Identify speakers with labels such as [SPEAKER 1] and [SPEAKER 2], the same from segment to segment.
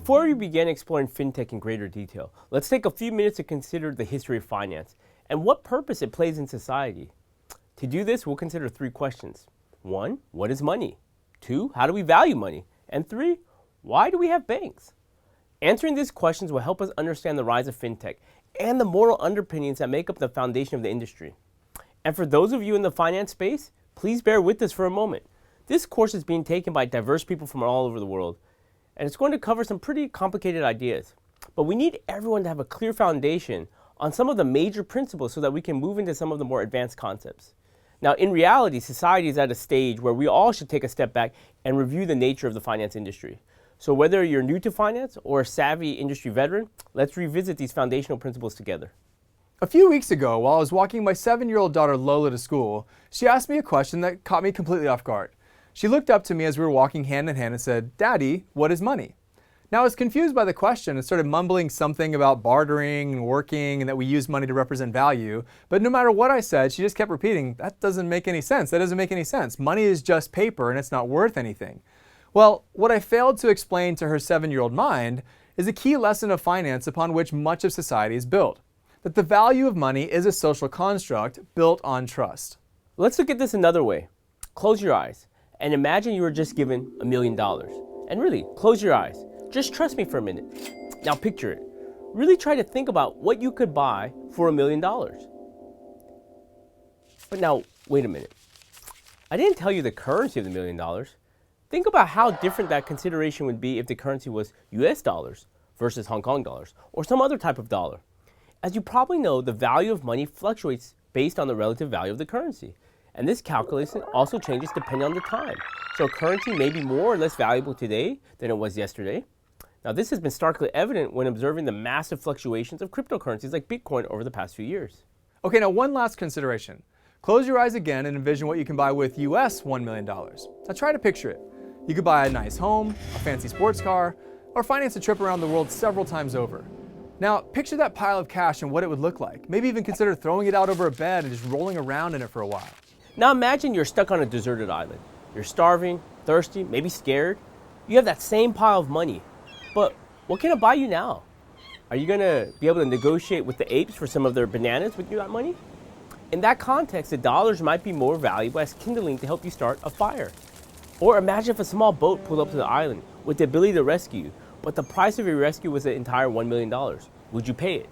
[SPEAKER 1] Before we begin exploring fintech in greater detail, let's take a few minutes to consider the history of finance and what purpose it plays in society. To do this, we'll consider three questions. 1, what is money? 2, how do we value money? And 3, why do we have banks? Answering these questions will help us understand the rise of fintech and the moral underpinnings that make up the foundation of the industry. And for those of you in the finance space, please bear with us for a moment. This course is being taken by diverse people from all over the world, and it's going to cover some pretty complicated ideas. But we need everyone to have a clear foundation on some of the major principles so that we can move into some of the more advanced concepts. Now, in reality, society is at a stage where we all should take a step back and review the nature of the finance industry. So whether you're new to finance or a savvy industry veteran, let's revisit these foundational principles together.
[SPEAKER 2] A few weeks ago, while I was walking my 7-year-old daughter Lola to school, she asked me a question that caught me completely off guard. She looked up to me as we were walking hand in hand and said, "Daddy, what is money?" Now, I was confused by the question and started mumbling something about bartering and working and that we use money to represent value. But no matter what I said, she just kept repeating, "That doesn't make any sense. That doesn't make any sense. Money is just paper and it's not worth anything." Well, what I failed to explain to her 7-year-old mind is a key lesson of finance upon which much of society is built. That the value of money is a social construct built on trust.
[SPEAKER 1] Let's look at this another way. Close your eyes and imagine you were just given $1 million. And really, close your eyes. Just trust me for a minute. Now picture it. Really try to think about what you could buy for $1 million. But now, wait a minute. I didn't tell you the currency of the $1 million. Think about how different that consideration would be if the currency was US dollars versus Hong Kong dollars or some other type of dollar. As you probably know, the value of money fluctuates based on the relative value of the currency. And this calculation also changes depending on the time. So a currency may be more or less valuable today than it was yesterday. Now, this has been starkly evident when observing the massive fluctuations of cryptocurrencies like Bitcoin over the past few years.
[SPEAKER 2] Okay, now one last consideration. Close your eyes again and envision what you can buy with US $1 million. Now try to picture it. You could buy a nice home, a fancy sports car, or finance a trip around the world several times over. Now, picture that pile of cash and what it would look like. Maybe even consider throwing it out over a bed and just rolling around in it for a while.
[SPEAKER 1] Now imagine you're stuck on a deserted island. You're starving, thirsty, maybe scared. You have that same pile of money. But what can it buy you now? Are you going to be able to negotiate with the apes for some of their bananas with that money? In that context, the dollars might be more valuable as kindling to help you start a fire. Or imagine if a small boat pulled up to the island with the ability to rescue you, but the price of your rescue was the entire $1 million. Would you pay it?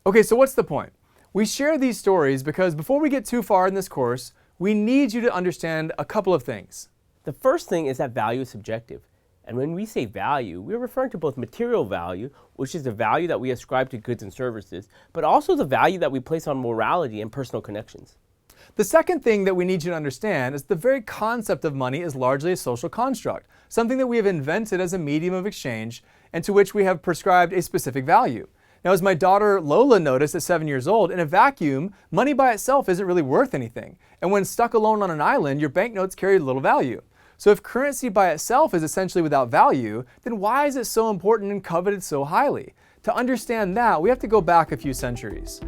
[SPEAKER 2] Okay, so what's the point? We share these stories because before we get too far in this course, we need you to understand a couple of things.
[SPEAKER 1] The first thing is that value is subjective. And when we say value, we're referring to both material value, which is the value that we ascribe to goods and services, but also the value that we place on morality and personal connections.
[SPEAKER 2] The second thing that we need you to understand is the very concept of money is largely a social construct, something that we have invented as a medium of exchange and to which we have prescribed a specific value. Now, as my daughter Lola noticed at 7 years old, in a vacuum, money by itself isn't really worth anything. And when stuck alone on an island, your banknotes carry little value. So if currency by itself is essentially without value, then why is it so important and coveted so highly? To understand that, we have to go back a few centuries.